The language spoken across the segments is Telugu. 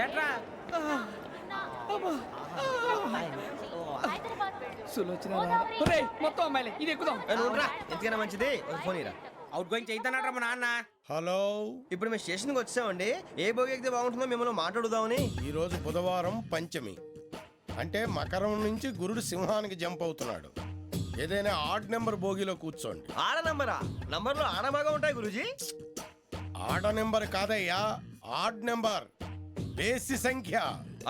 ఏట్రా సులోచన మొత్తం అమ్మాయిలే ఇది ఎక్కుదాం. ఎందుకైనా మంచిది ఫోన్ ఇరా. అవుట్ గోయింగ్ చేద్దానట్రా మా నాన్న. హలో, ఇప్పుడు మేము స్టేషన్కి వచ్చామండి. ఏ బోగి ఎక్కితే బాగుంటుందో మిమ్మల్ని మాట్లాడుదామని. ఈరోజు బుధవారం పంచమి, అంటే మకరం నుంచి గురుడు సింహానికి జంప్ అవుతున్నాడు. ఏదైనా ఆడ్ నెంబర్ బోగిలో కూర్చోండి. ఆడ నంబరా? నంబర్లో ఆడ బాగా ఉంటాయి గురూజీ. ఆడ నెంబర్ కాదయ్యా, ఆడ్ నెంబర్, బేసి సంఖ్య.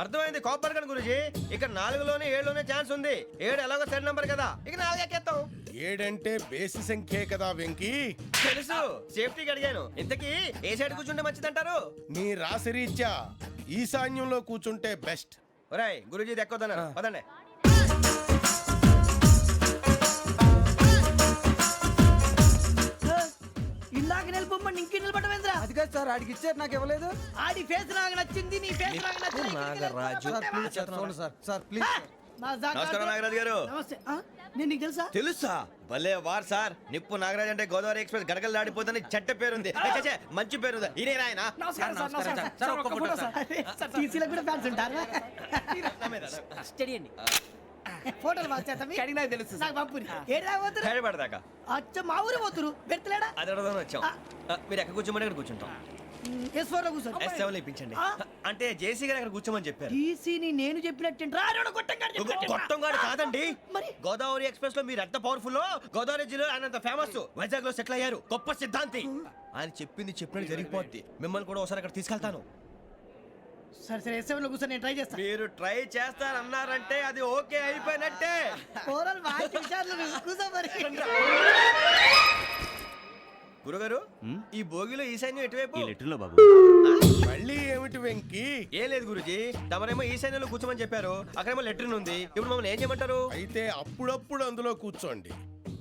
అర్థమైంది కాపర్ కానీ గురూజీ. ఇక్కడ 4లోనే 7లోనే ఛాన్స్ ఉంది. 7 ఎలాగో సెడ్ నంబర్ కదా, ఇక 4 ఎక్కేస్తాం. 7 అంటే బేసి సంఖ్యే కదా వెంకీ. తెలుసు, సేఫ్టీకి అడిగాను. ఇంతకీ ఏ సైడ్ కూర్చుంటే మంచిదంటారు? నీ రాశి రీత్యా ఈశాన్యంలో కూర్చుంటే బెస్ట్. ఒరేయ్ గురూజీ దెక్కొద్దన్నారు పదండి. ఇలాగ నిలబొమ్మని ఇంకే నిలబడమేంద్రా? అది కాదు సార్, ఆడికి ఇచ్చారు నాకు ఇవ్వలేదు. ఆడి ఫేస్ నాకు నచ్చింది, నీ ఫేస్ నాకు నచ్చింది. నాగరాజు. Sir please. నమస్కారం నాగరాజు గారు. నమస్తే. నేను నీకు తెలుసా? తెలుసా? భలే వార్ సార్. నిప్పు నాగరాజ్ అంటే గోదావరి ఎక్స్ప్రెస్ గడగలు దాడిపోతుంది చెట్ట పేరుంది. మంచి పేరుంది. ఇదే ఆయన. టీసీలో కూడా ఫ్యాన్స్ ఉంటారు. స్టడీ అండి. ఫోటోలు పాస్ చేస్తాం. తెలుసు నాకు పంపుని. ఏడా పోతురు? హైదరాబాద్ అచ్చ మా ఊరు పోతురు. పెడతలేడా? అది అడగదామని వచ్చాం. మీరు ఎక్కడ కూర్చోమని అక్కడ కూర్చుంటాం. S4 లో కూర్చో. S7 ఇప్పించండి. అంటే జేసీ గారు అక్కడ కూర్చోమని చెప్పారు. టీసీని నేను చెప్పినట్టు గొట్టం గారు కాదండి. మరి గోదావరి ఎక్స్ప్రెస్ లో మీరు ఎంత పవర్ఫుల్, గోదావరి జిల్లా ఆయన ఫేమస్. వైజాగ్ లో సెటిల్ అయ్యారు. గొప్ప సిద్ధాంతి. ఆయన చెప్పింది చెప్పినట్టు జరిగిపోద్ది. మిమ్మల్ని కూడా ఒకసారి అక్కడ తీసుకెళ్తాను. సరే సరే S7 లో కూర్చో, నేను ట్రై చేస్తాను. మీరు ట్రై చేస్తారన్నారంటే అది ఓకే అయిపోయినట్టే. ఓవరాల్ బాగా చూశారు. కూర్చో మరి. గురుగారు, ఈ భోగిలో ఈశాన్యం ఎటువైపు? బాబు మళ్ళీ ఏమిటి వెంకీ? ఏం లేదు గురుజీ, తమరేమో ఈశాన్యంలో కూర్చోమని చెప్పారు. అక్కడేమో లెట్రిన్ ఉంది. ఇప్పుడు మమ్మల్ని ఏం చేయమంటారు? అయితే అప్పుడప్పుడు అందులో కూర్చోండి.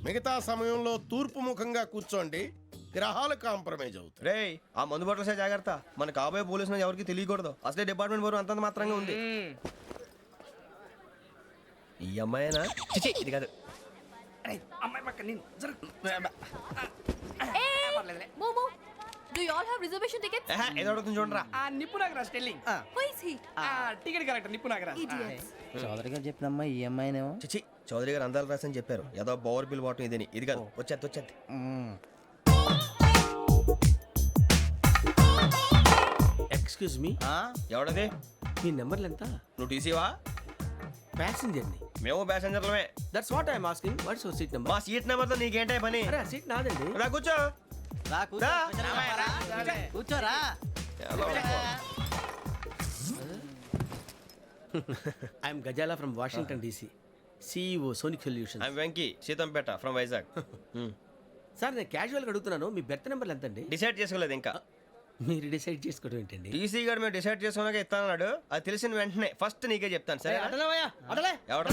మిగతా సమయంలో తూర్పు ముఖంగా కూర్చోండి. గ్రహాలు కాంప్రమైజ్ అవుతాయి. రే, ఆ మందు బట్టలసే జాగ్రత్త. మన కాబోయే పోలీసులు ఎవరికి తెలియకూడదు. అసలే డిపార్ట్మెంట్ బోరు అంతంత మాత్రంగా ఉంది. ఈ అమ్మాయినా? చిచి, ఇది కాదు. అమ్మాయి పక్క నేను Momo, do you all have reservation tickets? ఏదో అడుగుతుంది చూడరా. నిప్పు Nagaraj telling. Who is he? Ticket collector నిప్పు నాగరాజ్. Idiots. చౌదరి గారు చెప్పినమ్మా ఈ అమ్మాయినేమో. చిచి, చౌదరి గారు అందాలు రాసని చెప్పారు. ఏదో బోర్ బిల్ బాటం ఇదని. ఇది కాదు, వచ్చేది. Excuse me, ఎవడది? మీ నెంబర్లు ఎంత? నువ్వు టీసీవా? ప్యాసింజర్ ని. మేము ప్యాసెంజర్లమే. That's what I'm asking. What's your seat number? మా సీట్ నెంబర్తో నీకేంటే పని? అరే ఆ సీట్ నాదండి. రా కూర్చో. కూర్చోరా. I'm Ghazala from Washington DC, CEO Sonic Solutions. I'm Venky, Seethampeta from Vizag. Sir నేను క్యాజువల్గా అడుగుతున్నాను, మీ బెర్త్ నెంబర్లు ఎంత అండి? డిసైడ్ చేసుకోలేదు ఇంకా. మీరు డిసైడ్ చేసుకోవడం ఏంటండి? టీసీ గారు మేము డిసైడ్ చేసుకున్నాక ఇస్తానన్నాడు. అది తెలిసిన వెంటనే ఫస్ట్ నీకే చెప్తాను. సరే ఎవడ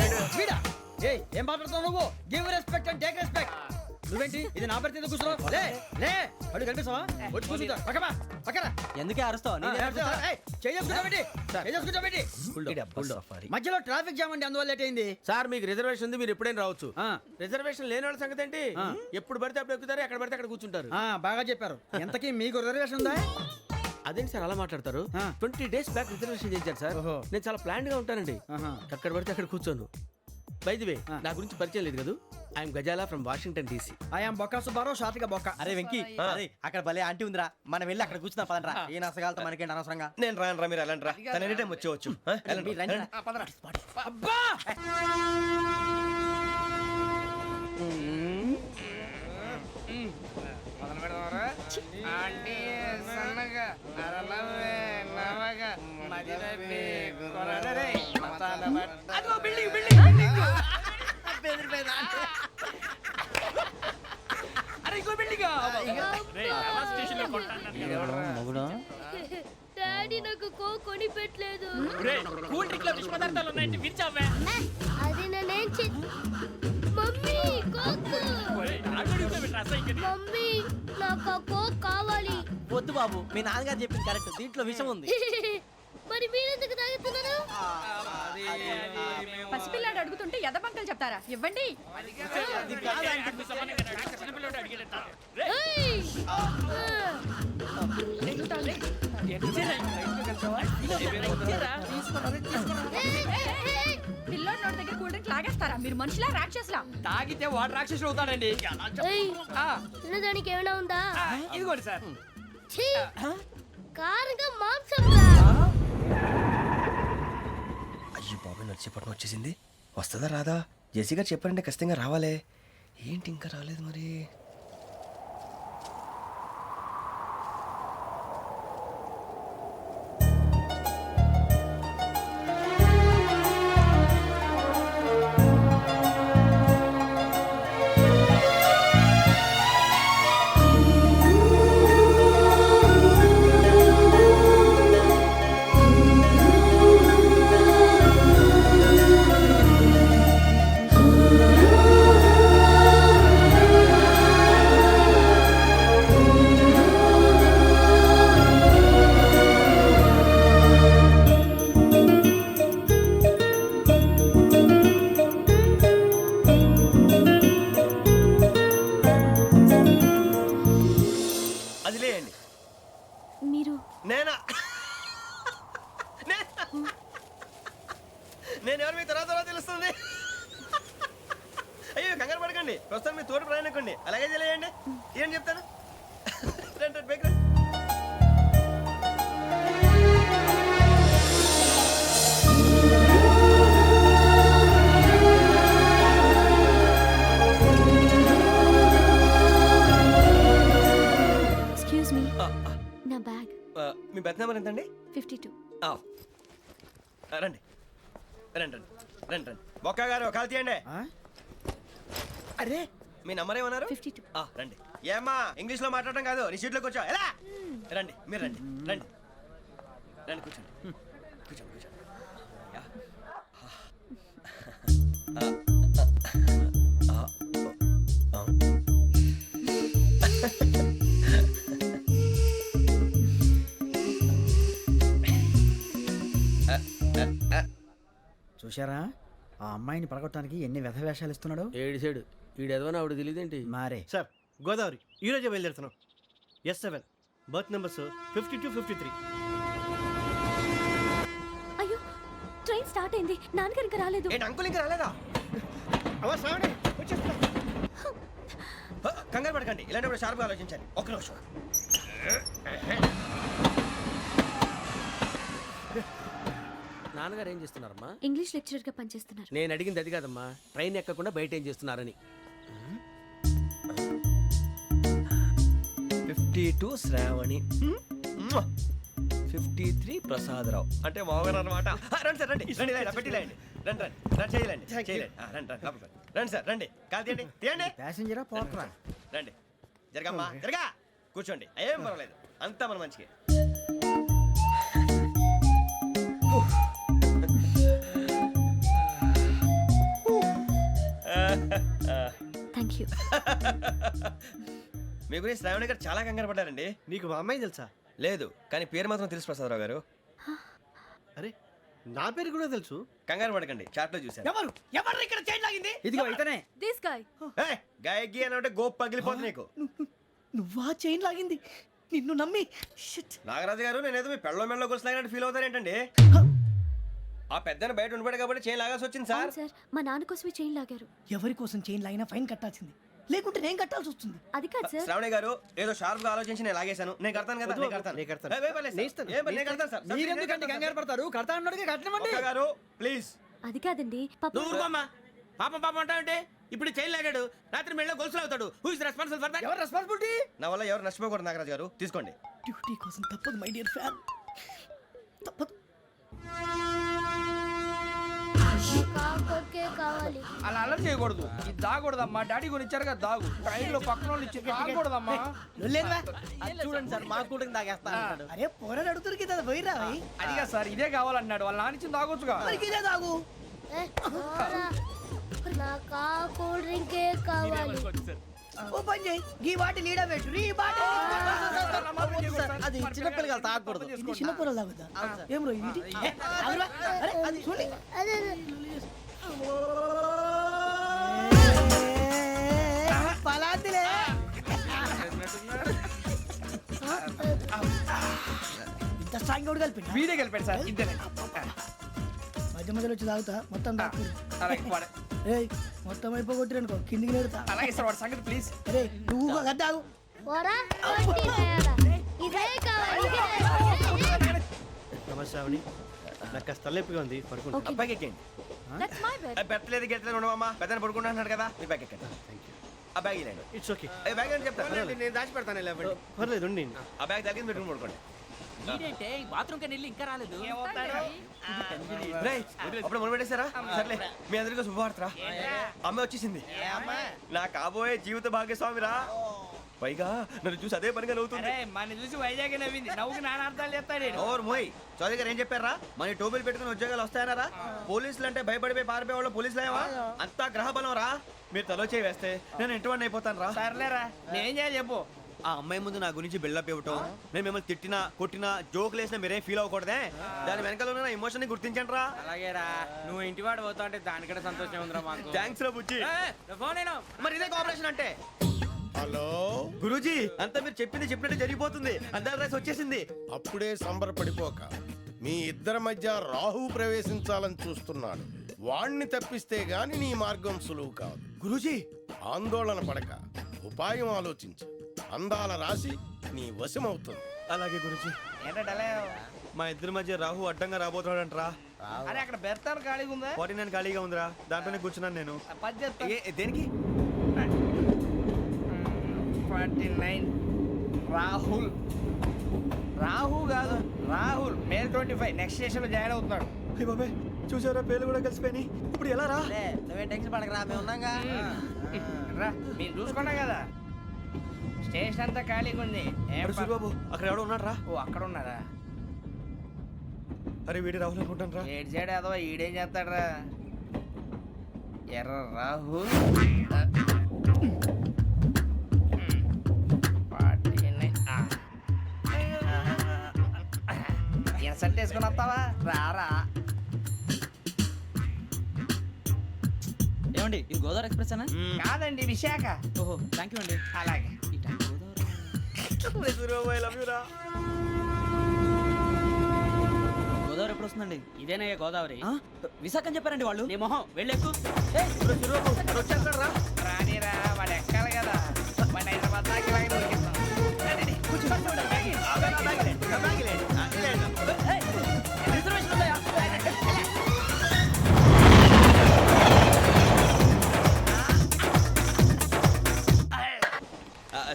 ఏం మాట్లాడుతున్నావు నువ్వు? Give respect and take respect. నువ్వేంటి ఇది నా పరిస్థితి కూర్చున్నావు? లే అడుగు కనిపిస్తావా? ఎందుకే అరుస్తావు? మధ్యలో ట్రాఫిక్ జామ్ అండి, అందువల్ల లేట్ అయింది. సార్ మీకు రిజర్వేషన్ ఉంది, మీరు ఎప్పుడైనా రావచ్చు. రిజర్వేషన్ లేని వాళ్ళ సంగతి ఏంటి? ఎప్పుడు పడితే అప్పుడు ఎక్కుతారు, ఎక్కడ పడితే అక్కడ కూర్చుంటారు. బాగా చెప్పారు. ఎంతకీ మీకు రిజర్వేషన్ ఉందా? అదేంటి సార్ అలా మాట్లాడతారు? 20 days బ్యాక్ రిజర్వేషన్ చేశారు సార్. నేను చాలా ప్లాన్డ్ గా ఉంటానండి. ఎక్కడ పడితే అక్కడ కూర్చోను. బై ది వే, నా గురించి పరిచయం లేదు కదా. I'm Ghazala from Washington DC. I'm Bokka Subbarao, షాతిక బొక్క. అరే వెంకీ, అక్కడ భలే ఆంటీ ఉందిరా, మనం వెళ్ళి అక్కడ కూర్చున్నా పదనరా. ఏ నసగాలతో మనకేంటి అనవసరంగా. నేను రాను రా, మీరు వెళ్ళండి రా. తన ఎనీ టైం వచ్చేవచ్చు. అబ్బా డాడీ నాకు కోక్ కొని పెట్టలేదు. కూల్ డ్రింక్ లో విష పదార్థాలు ఉన్నాయంటే విరిచావే. అది నేనేం మమ్మీ కోక్. మమ్మీ నాకు కోక్ కావాలి. వద్దు బాబు, మీ నాన్నగారు చెప్పింది కరెక్ట్. దీంట్లో విషయం ఉంది. మరి మీరెందుకు తాగుతున్నారు? పసిపిల్లాడు అడుగుతుంటే ఎదబంకలు చెప్తారా? ఇవ్వండి. పిల్లోడి నోటి దగ్గర కూల్ డ్రింక్ లాగేస్తారా మీరు మనుషులా రాక్షసులా? తాగితే వాడు రాక్షసుడు అవుతాడండి. ఏయ్, ఆ, తినడానికి ఏమైనా ఉందా? ఆ, ఇదిగోండి సార్. ఛీ, కారంగా మాంసం రా. అయ్యి బాబు నడిచేపట్నం వచ్చేసింది. వస్తుందా రాదా? జెసి గారు చెప్పారంటే ఖచ్చితంగా రావాలే. ఏంటి ఇంకా రాలేదు మరి? అది లేయండి. మీరు నేనా? నేను ఎవరు మీ తర్వాత తెలుస్తుంది. అయ్యో కంగారు పడకండి, ప్రస్తుతం మీ తోటి ప్రయాణకండి. అలాగే తెలియండి. ఏం చెప్తాను. రండి, రండి, బైక్ రండి. ఎక్స్క్యూజ్ మీ, నా బ్యాగ్. మీ బెత్ నెంబర్ ఎంతండి? 52. రండి రండి రండి రండి రండి. బొక్క గారు కాల్ తీయండి. అరే మీ నంబర్ ఏమన్నారు? 52. రండి. ఏమ్మా ఇంగ్లీష్ లో మాట్లాడడం కాదు, నీ సీట్లో కూర్చో. ఎలా రండి, మీరు రండి రండి రండి, కూర్చోండి కూర్చోండి కూర్చోండి. యా. చూశారా ఆ అమ్మాయిని పడగొట్టడానికి ఎన్ని వ్యధ వేషాలు ఇస్తున్నాడు. ఏడు సైడు ఈడు ఎదవని ఆవిడ తెలియదేంటి? మారే సార్ గోదావరి ఈరోజే బయలుదేరుతున్నాం. S7 berth numbers 52, 53. అయ్యో, ట్రైన్ స్టార్ట్ అయింది. నాన్నగారు ఇంకా రాలేదు. ఏంటి అంకుల్ ఇంకా రాలేదా? కంగారు పడకండి, ఇలాంటప్పుడు షార్ప్గా ఆలోచించాలి. ఒక్క నిమిషం. నాన్నగారు ఏం చేస్తున్నారమ్మా? ఇంగ్లీష్ లెక్చరర్ గా పనిచేస్తున్నారు. నేను అడిగింది అది కాదమ్మా, ట్రైన్ ఎక్కకుండా బయట ఏం చేస్తున్నారని. 52 శ్రావణి, 53 ప్రసాదరావు అంటే మామగారు అనమాట. రండి సార్, రండి రండి, ఇలా పెట్టి లేండి. రండి రండి రండి, చేయలేండి చేయలేండి. రండి రండి లోపలికి రండి. రండి సార్, రండి, కాలు తీయండి తీయండి. ప్యాసింజరా పోట్రా. రండి, జరగమ్మా జరగా, కూర్చోండి. ఏం పర్వాలేదు, అంతా మన మంచికి. Thank you. మీ గురించి శ్రావణి గారు చాలా కంగారు పడ్డారండి. నీకు మా అమ్మాయి తెలుసా? లేదు, కానీ పేరు మాత్రం తెలుసు ప్రసాదరావు గారు. అరే నా పేరు కూడా తెలుసు. కంగారు పడకండి, చాట్లో చూశాను. ఎవరు ఎవరు ఇక్కడ చైన్ లాగింది? ఇదిగో ఇతనే. This guy. గాయకి అని అంటే గోప్ పగిలిపోతుంది నీకు. నువ్వా చైన్ లాగింది? నిన్ను నమ్మి షిట్. నాగరాజు గారు, నేనేదో మీ పెళ్ళ మెళ్ళలో గురిసిలాగినట్టు ఫీల్ అవుతారేంటండి? ఆ పెద్దని బయట ఉండిపోయాడు కాబట్టి చైన్ లాగాల్సి వచ్చింది సార్. అవును సార్, మా నాన్న కోసమే చైన్ లాగారు. ఎవరి కోసం చైన్ లాగినా ఫైన్ కట్టాల్సింది, లేకుంటే నేను కట్టాల్సి వస్తుంది. అది కాదు సార్. శ్రావణి గారు ఏదో షార్ప్ గా ఆలోచించి నేను లాగేశాను. నేను కడతాను కదా, నేను కడతాను. నేను కడతాను. ఏ, ఏ, పర్లేదు సార్. ఏ, పర్లేదు, నేను కడతాను సార్. మీరెందుకంటే కంగారు పడతారు? కడతా అన్నాడుగా కట్టమండి. ఒక్క గారు ప్లీజ్. అది కాదండి పాప. నువ్వు ఊరుకోమ్మా. పాపం పాపం అంటావంటే ఇప్పుడు చైన్ లాగాడు, రాత్రి మెళ్ళో గొలుసులు అవుతాడు. Who is responsible for that? ఎవరు రెస్పాన్సిబిలిటీ? నా వల్ల ఎవరు నష్టపోకూడదు నాగరాజు గారు, తీసుకోండి. డ్యూటీ కోసం తప్పదు మై డియర్ ఫ్యాన్, తప్పదు. కాకొక్కే కావాలి. అలా అలర్ చేయకూడదు. ఇది దాగకూడదమ్మా. డాడీ కొని ఇచ్చారు కదా, దాగు. ట్రైన్ లో పక్కన వాళ్ళు ఇచ్చి దాగకూడదమ్మా. చూడండి సార్, మా కూడా తాగేస్తా. అరే పోరాడు అడుగుతారు కదా, పోయిరా. అడిగా సార్, ఇదే కావాలన్నాడు. వాళ్ళ నానిచ్చింది తాగొచ్చుగా. ఇదే తాగు. ఏ, పోరా. నాకు ఆ కూల్ డ్రింకే కావాలి. ఓ పని చేయి, ఈ బాటిల్ ఈడ పెట్టు. ఈ బాటిల్ అది చిన్నపిల్లలు తాగకూడదు. ఇది చిన్న పొరలు తాగుతా. ఏం రో ఇది? అరే అది చూడండి. అదే పలాతిలే. ఇంత స్ట్రాంగ్ కూడా కలిపి వీడే కలిపాడు సార్ ఇంతేనే మధ్య మధ్యలో వచ్చి తాగుతా మొత్తం అలాగే మొత్తం అయిపోగొట్టిరనుకో కిందికి నేడుతా అలాగే సార్ వాడి సంగతి ప్లీజ్ అరే నువ్వు కదా తాగు పోరా కొట్టి తేడా. ఇదే కావాలి ఇదే. నమస్తే శ్రావణి నాకు కాస్త తలెప్పిగా ఉంది పడుకుంటా అబ్బాయికి ఎక్కండి దట్స్ మై బెడ్. పెట్టలేదు గెట్టలేదు ఉండవమ్మా పెద్దని పడుకుంటున్నాడు కదా మీరు బ్యాగ్ ఎక్కండి ఆ బ్యాగ్ ఇలాండి ఇట్స్ ఓకే బ్యాగ్ అని చెప్తాను నేను దాచి పెడతాను పర్లేదు ఉండి ఆ బ్యాగ్ తగ్గింది పెట్టుకుని పడుకోండి బాత్రూమ్ కని వెళ్ళి ఇంకా రాలేదు రేయ్, అప్పుడు మొదలు పెట్టేశారా సర్లే మీ అందరికీ శుభవార్తరా అమ్మ వచ్చేసింది నా కాబోయే జీవిత భాగ్యస్వామిరా పైగా నన్ను చూసి అదే పనిగా నవ్వుతుంది మన చూసి వైజాగ్ నవ్వింది నవ్వుకి నాన్న అర్థాలు చెప్తాడు ఓర్ మోయ్ చౌదరి గారు ఏం చెప్పారా మన టోబీలు పెట్టుకుని ఉద్యోగాలు వస్తాయనరా పోలీసులు అంటే భయపడిపోయి పారిపోయే వాళ్ళు పోలీసులు ఏవా అంతా గ్రహ బలం రా మీరు తలో చేయి వేస్తే నేను ఇంటివాడిని అయిపోతాను రా సర్లేరా నేనేం చేయాలి చెప్పు ఆ అమ్మాయి ముందు నా గురించి బిల్డప్ ఇవ్వటం నేను మిమ్మల్ని తిట్టినా కొట్టినా జోకులు వేసినా మీరేం ఫీల్ అవ్వకూడదే దాని వెనకాల ఉన్న ఎమోషన్ ని గుర్తించండి రా అలాగేరా నువ్వు ఇంటి వాడు పోతా అంటే దానికంటే సంతోషం ఉందిరా మాకు థ్యాంక్స్ రా బుజ్జి ఫోన్ అయినా మరి ఇదే కోఆపరేషన్ అంటే హలో గురూజీ అంతా మీరు చెప్పింది చెప్పినట్టు జరిగిపోతుంది అందాల రైస్ వచ్చేసింది అప్పుడే సంబరపడిపోక మీ ఇద్దరి మధ్య రాహు ప్రవేశించాలని చూస్తున్నాడు వాణ్ణి తప్పిస్తే గాని నీ మార్గం సులువు కాదు గురూజీ ఆందోళన పడక ఉపాయం ఆలోచించు అందాల రాశి నీ వశమవుతుంది అలాగే గురూజీ ఏంటంటే మా ఇద్దరి మధ్య రాహు అడ్డంగా రాబోతున్నాడంట్రా అరే అక్కడ బెర్తాను ఖాళీగా ఉందా 49 ఖాళీగా ఉందిరా దాంట్లోనే కూర్చున్నాను నేను పది చెప్తా దేనికి 49 రాహుల్ రాహు కాదు రాహుల్ మే 25 నెక్స్ట్ స్టేషన్ లో జాయిన్ అవుతున్నాడు అయ్య బాబాయ్ చూసారా పేర్లు కూడా కలిసిపోయినాయి ఇప్పుడు ఎలా రా నువ్వే టెన్షన్ పడకరా మేము ఉన్నాగా రా మీరు చూసుకున్నా కదా స్టేషన్ అంతా ఖాళీగా ఉంది ఏం అరే సూరిబాబు అక్కడ ఎవడో ఉన్నాడు రా ఓ అక్కడ ఉన్నారా అరే వీడి రాహుల్ అనుకుంటాను రా ఏడు సైడ్ అదో ఈడేం చేస్తాడరా ఎర్ర రాహుల్ సెట్ వేసుకుని వస్తావా రారా ఏమండి ఇది గోదావరి ఎక్స్ప్రెస్ అనా కాదండి విశాఖ ఓహో థ్యాంక్ యూ అండి అలాగే సూరిబాబు ఐ లవ్ యూ రా గోదావరి ఎప్పుడు వస్తుందండి ఇదేనయ్య గోదావరి విశాఖ అని చెప్పారండి వాళ్ళు నీ మొహం వెళ్ళెక్కు వచ్చేస్తాడు రా రానిరా వాడు ఎక్కాలి కదా వాడు హైదరాబాద్ దాకా ఇలాగే దొరికిస్తాం రండి, కూర్చోండి. రిజర్వేషన్ ఉన్నాయా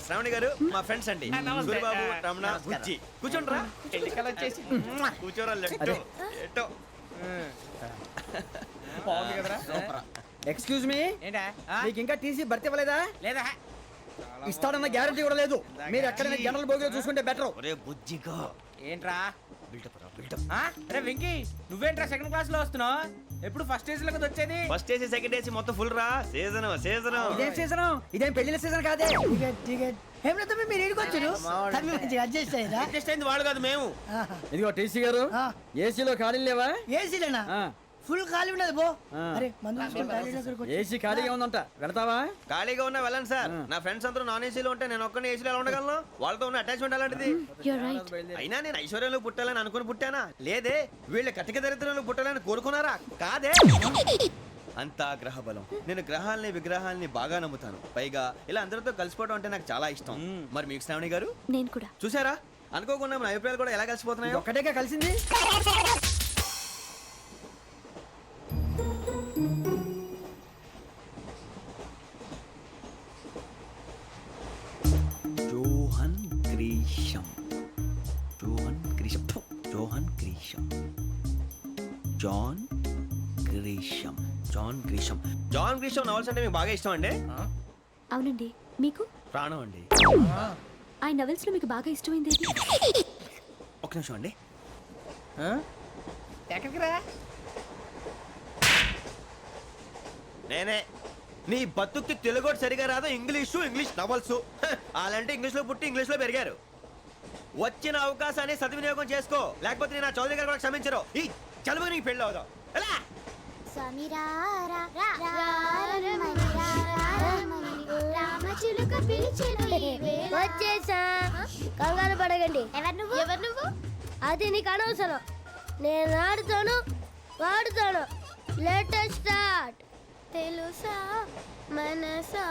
శ్రావణి గారు మా ఫ్రెండ్స్ అండి నమస్తే. సూరిబాబు రమణ బుజ్జి కూర్చోండి రా ఎన్నికలు వచ్చేసి కూర్చోరా లెట్టో ఎట్టో బాగుంది కదరా ఎక్స్క్యూజ్ మీ ఏంటా మీకు ఇంకా టీసీ భర్తీ ఇవ్వలేదా లేదా ఇస్తాడన్న గ్యారంటీ కూడా లేదు మీరు ఎక్కడైనా జనరల్ బోగిలో చూసుకుంటే బెటర్ ఒరే బుజ్జిగా ఏంట్రా బిల్డప్ రా బిల్డప్ అరే వెంకీ నువ్వేంట్రా సెకండ్ క్లాస్ లో వస్తున్నావు ఎప్పుడు ఫస్ట్ ఏజ్ లో కదా వచ్చేది ఫస్ట్ ఏసీ సెకండ్ ఏసీ మొత్తం ఫుల్ రా సీజన్ సీజన్ ఇదేం సీజన్ ఇదేం పెళ్లిన సీజన్ కాదే మీరు ఏడుకొచ్చారు అడ్జస్ట్ అయ్యారా అడ్జస్ట్ అయింది వాళ్ళు కాదు మేము ఇదిగో టీసీ గారు ఏసీలో ఖాళీలు లేవా ఏసీలేనా ఫుల్ ఖాళీ ఉండదు బో అరే మందు ఏసీ ఖాళీగా ఉందంట వెళ్తావా ఖాళీగా ఉన్నా వెళ్ళండి సార్ నా ఫ్రెండ్స్ అందరూ నాన్ ఏసీలో ఉంటే నేను ఒక్కనే ఏసీలో ఎలా ఉండగలను వాళ్ళతో ఉన్న అటాచ్మెంట్ అలాంటిది You're right. అయినా నేను ఐశ్వర్యంలో పుట్టాలని అనుకుని పుట్టానా లేదే వీళ్ళ కటిక దరిద్రంలో పుట్టాలని కోరుకున్నారా కాదే అంతా గ్రహ బలం నేను గ్రహాలని విగ్రహాలని బాగా నమ్ముతాను పైగా ఇలా అందరితో కలిసిపోవడం అంటే నాకు చాలా ఇష్టం మరి మీకు శ్రావణి గారు నేను కూడా చూసారా అనుకోకుండా మన అభిప్రాయాలు కూడా ఎలా కలిసిపోతున్నాయో ఒక్కటేగా కలిసింది జోహన్ గ్రీషం జోహన్ గ్రీషం ఫు, John Grisham John Grisham John Grisham John Grisham novels అంటే మీకు బాగా ఇష్టం అండి అవునండి మీకు ప్రాణం అండి ఆ నవెల్స్ లో మీకు బాగా ఇష్టమైంది ఏది? ఒక నిమిషం అండి ఎక్కడికి రా నేనే నీ బతుక్కి తెలుగు సరిగా రాదు ఇంగ్లీష్ నవల్స్ అలాంటి ఇంగ్లీష్లో పుట్టి ఇంగ్లీష్లో పెరిగారు వచ్చిన అవకాశాన్ని సద్వినియోగం చేసుకో లేకపోతే నేను నా చౌదరి గారు కూడా క్షమించరు ఈ చదువు నీకు పెళ్ళి అవుదాం ఎలా వచ్చేసా కంగారు పడగండి ఎవరు నువ్వు అది నీకు అనవసరం. నేను ఆడుతాను, వాడుతాను. Latest start. తెలుసా మనసా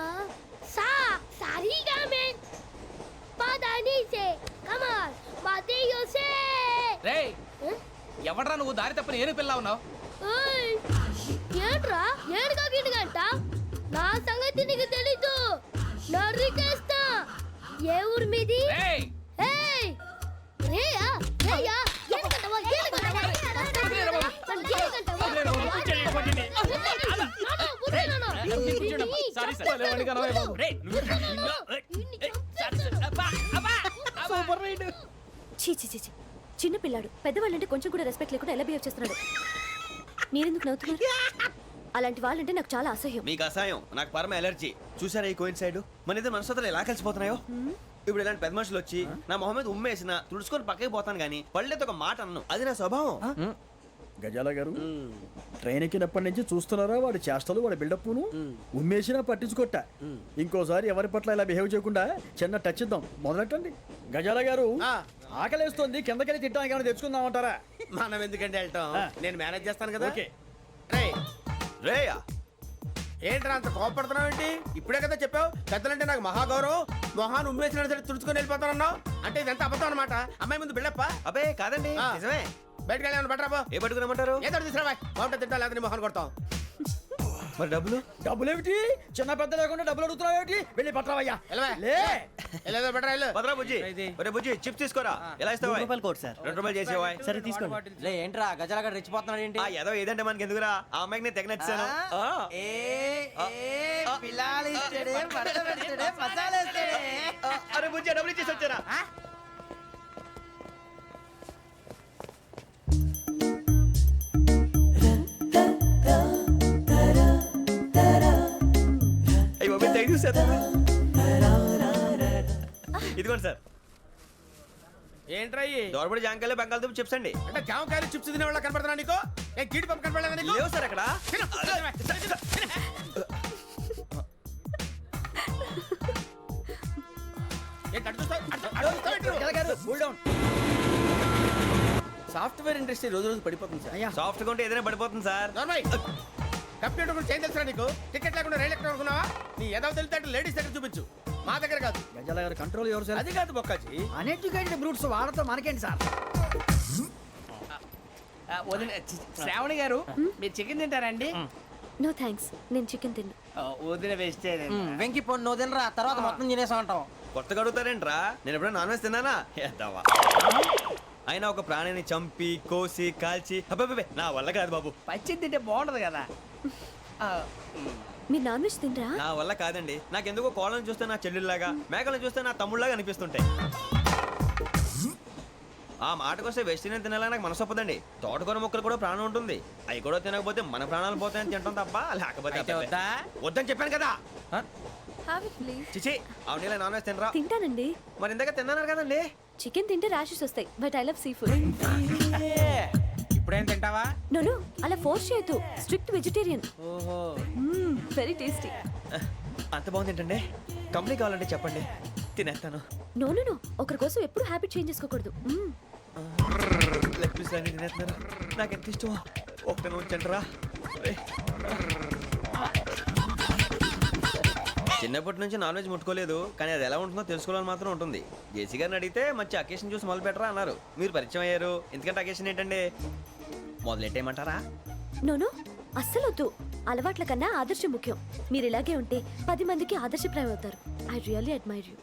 సా సారీగా మే పదని సే కమాన్ బాతియో సే. రేయ్ ఎవడ్రా నువ్వు దారి తప్పని ఏను పిల్ల ఉన్నావు? ఓయ్ ఏంట్రా ఏడుగా గిడుగంట? నా సంగతి నీకు తెలీదు. నరికేస్తా. ఏ ఊరు మీది? రేయ్ ఏయ్ రేయా రేయా ఏడుగంటవా ఏడుగంటవా సారీ సార్ రేయ్ సూపర్ రైడ్. చీ చీ చీ చీ. చిన్న పిల్లాడు పెద్దవాళ్ళంటే కొంచెం కూడా రెస్పెక్ట్ లేకుండా ఎలా బిహేవ్ చేస్తున్నాడు. మీరెందుకు నవ్వుతున్నారు? అలాంటి వాళ్ళంటే నాకు చాలా అసహ్యం. మీకు అసహాయం, నాకు పరమ ఎలర్జీ. చూసారా ఈ కోయిన్ సైడ్ మన ఇద్దరు మనస్తత్వాలు ఎలా కలిసిపోతున్నాయో. ఇప్పుడు ఇలాంటి పెద్ద మనుషులు వచ్చి నా మొహం మీద ఉమ్మేసిన తుడుచుకొని పక్కకి పోతాను కానీ పళ్ళేతో ఒక మాట అన్ను. అది నా స్వభావం. గజాల గారు ట్రైన్ ఎక్కినప్పటి నుంచి చూస్తున్నారా వాడి చేష్టలు, వాడి బిల్డప్ను. ఉమ్మేసినా పట్టించుకోట. ఇంకోసారి ఎవరి పట్ల ఇలా బిహేవ్ చేయకుండా చిన్న టచ్ ఇద్దాం. మొదలెట్టండి. గజాల గారు ఆకలేస్తోంది, కిందకెళ్ళి తిట్టడానికి ఏమైనా తెచ్చుకుందామంటారా? మనం ఎందుకంటే వెళ్తాం, నేను మేనేజ్ చేస్తాను కదా. ఓకే. రేయా ఏంట్రా అంత కోపడుతున్నావు ఏంటి? ఇప్పుడే కదా చెప్పావు పెద్దలంటే నాకు మహాగౌరవం, మొహాన్ని ఉమ్మేసిన సరే తుడుచుకొని వెళ్ళిపోతానన్నావు. అంటే ఇదంతా అబద్ధం అనమాట. అమ్మాయి ముందు బిల్డప్ప. అబ్బే కాదండి, ఆ. నిజమే. బయటకు వెళ్ళాను బట్రాబో. ఏ పట్టుకురమ్మంటారు? ఏదో తీసుకురా బాగుంటుంది తింటా, లేదా నీ మొహాన్ని కొడతాం. మరి డబ్బులు? డబ్బులేమిటి? చిన్న పెద్ద లేకుండా డబ్బులు అడుగుతున్నావు ఏమిటి? వెళ్ళి పట్టరావయ్యా. వెళ్ళవా? లే. వెళ్ళేదో బట్రా వెళ్ళు. భద్రా బుజ్జి, ఒరే బుజ్జి చిప్స్ తీసుకోరా. ఎలా ఇస్తావా? Court sir. 2 రూపాయలు చేసేవా? సరే తీసుకోండి. లే ఏంట్రా గజాల గారు రెచ్చిపోతున్నాడు ఏంటి? ఆ ఏదో ఏదంటే మనకి ఎందుకురా, ఆ అమ్మాయికి నేను తెగ నచ్చాను. అరే బుజ్జి డబ్బులు ఇచ్చేసి వచ్చారా? అయ్యో థ్యాంక్ యూ సార్. ఇదిగోండి సార్. ఏంట్రా ఇయ్యి? దోరబడి జాంకాయలు బంగాళదుంప చిప్స్ అండి. అంటే జామకాయలు చిప్స్ తినే వాళ్ళ కనపడుతున్నా నీకు? ఏ గీడి పంప కనపడలేదా నీకు? లేవు సార్ అక్కడ. తిను, తిను. ఏంటి అటు చూస్తావు? అటు చూస్తావు ఏంటి నువ్వు? గజాల గారు కూల్ డౌన్. సాఫ్ట్వేర్ ఇండస్ట్రీ రోజు రోజు పడిపోతుంది సార్. అయ్యా సాఫ్ట్ గా ఉంటే ఏదైనా పడిపోతుంది సార్. నార్మల్ కంప్యూటర్ గురించి ఏం తెలుసా నీకు? టికెట్ లేకుండా రైలు ఎక్కడ అనుకున్నావా? నీ ఏదో తెలితే లేడీస్ దగ్గర చూపించు, మా దగ్గర కాదు. గజాల గారు కంట్రోల్ ఎవరు సార్? అది కాదు బొక్కాజీ. అన్ఎడ్యుకేటెడ్ బ్రూట్స్ వాడతో మనకేంటి సార్? శ్రావణి గారు మీరు చికెన్ తింటారండి? నో థ్యాంక్స్, నేను చికెన్ తిన్నా. వదిన వేస్తే వెంకి పొన్ను నువ్వు తినరా, తర్వాత మొత్తం తినేసా ఉంటాం. కొత్తగా అడుగుతారేంట్రా? నేను ఎప్పుడైనా నాన్ వెజ్ తిన్నానా? ఎద్దావా. అయినా ఒక ప్రాణిని చంపి కోసి కాల్చి అబ్బబ్బే నా వల్ల కాదు బాబు. పచ్చి తింటే బాగుంటది కదా. మీరు నాన్ వెజ్ తినరా? నా వల్ల కాదండి. నాకెందుకో కోళ్ళని చూస్తే నా చెల్లెళ్ళలాగా, మేకలను చూస్తే నా తమ్ముళ్ళలాగా అనిపిస్తుంటాయి. ఆ మాటకొస్తే వెస్టిరియన్ తినాలని నాకు మనసు ఒప్పదండి. తోటకూర మొక్కలు కూడా ప్రాణం ఉంటుంది. అవి కూడా తినకపోతే మన ప్రాణాలు పోతాయని తింటాం తప్ప లేకపోతే అబ్బబ్బే. వద్దని చెప్పాను కదా. Have it please. చిచి అవునీ నాన్ వెజ్ తినరా? తింటానండి. మరి ఇందాక తిన్నాను కదండి. చికెన్ తింటే ర్యాషెస్ వస్తాయి, but I love sea food. ఇప్పుడేం తింటావా? నో అలా ఫోర్స్ చేయొద్దు. Strict vegetarian. ఓహో వెరీ టేస్టీ. అంత బాగుంది ఏంటండి? కంప్లీట్ కావాలంటే చెప్పండి, తినేస్తాను. నో ఒకరి కోసం ఎప్పుడు హ్యాబిట్ చేంజ్ చేసుకోకూడదు. లెగ్ పీస్ అన్ని తినేస్తున్నారు. నాకు ఎంత ఇష్టమో. ఒకటే ఉంచండిరా. చిన్నప్పటి నుంచి నాన్ వెజ్ ముట్టుకోలేదు, కానీ అది ఎలా ఉంటుందో తెలుసుకోవాలని మాత్రం ఉంటుంది. జేసీ గారిని అడిగితే మంచి అకేషన్ చూసి మొదలు పెట్టరా అన్నారు. మీరు పరిచయం అయ్యారు, ఎందుకంటే అకేషన్ ఏంటండి? మొదలెట్టేయమంటారా? నో అస్సలు వద్దు. అలవాట్ల కన్నా ఆదర్శం ముఖ్యం. మీరు ఇలాగే ఉంటే 10 మందికి ఆదర్శప్రాయం అవుతారు. I really admire you.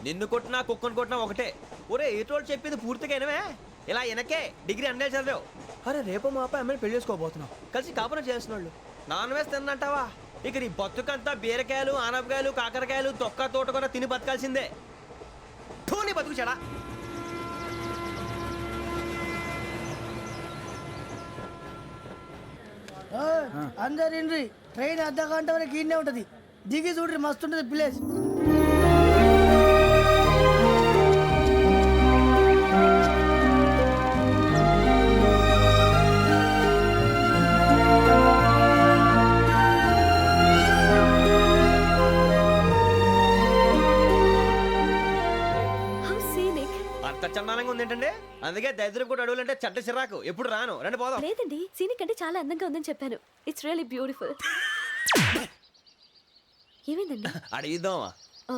నిన్ను కొట్టినా కుక్కను కొట్టినా ఒకటే. ఒరే ఏటోళ్ళు చెప్పింది పూర్తిగా వినవే. ఇలా వెనకే డిగ్రీ అన్నే చదివావు. అరే రేపు మా అబ్బాయి అమ్మాయిని పెళ్లి చేసుకోబోతున్నావు, కలిసి కాపురం చేసిన వాళ్ళు నాన్ వెజ్ తిన్నంటావా? ఇక నీ బతుకంతా బీరకాయలు ఆనపకాయలు కాకరకాయలు తొక్క తోట కూడా తిని బతకాల్సిందే. నీ బతుకు చెడా. అందరు ఇండ్రి, ట్రైన్ అర్ధ గంట వరకు ఇన్నే ఉంటది. దిగి చూడ్రి, మస్తు ఉంటది ప్లేస్. How scenic. అంత చందానంగా ఉంది ఏంటండి? అందుకే దరిద్రం కూడా అడవులంటే చెడ్డ చిరాకు. ఎప్పుడు రాను. రండి పోదాం. లేదండి సీనిక్ అంటే చాలా అందంగా ఉందని చెప్పాను. It's really beautiful. ఏమైందండి? అడిగిద్దామా? ఓ,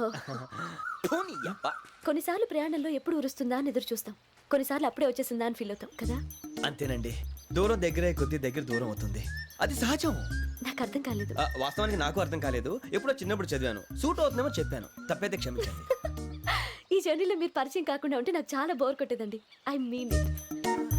కొన్నిసార్లు ప్రయాణంలో ఎప్పుడు ఉరుస్తుందా అని ఎదురు చూస్తాం, కొన్నిసార్లు అప్పుడే వచ్చేసిందా అని ఫీల్ అవుతాం కదా. అంతేనండి. దూరం దగ్గరే కొద్ది దగ్గర దూరం అవుతుంది. అది సహజం. నాకు అర్థం కాలేదు. వాస్తవానికి నాకు అర్థం కాలేదు. ఎప్పుడో చిన్నప్పుడు చదివాను. సూట్ అవుతుందేమో చెప్పాను. తప్పైతే క్షమించండి. ఈ జర్నీలో మీరు పరిచయం కాకుండా ఉంటే నాకు చాలా బోర్ కొట్టేదండి. I mean it.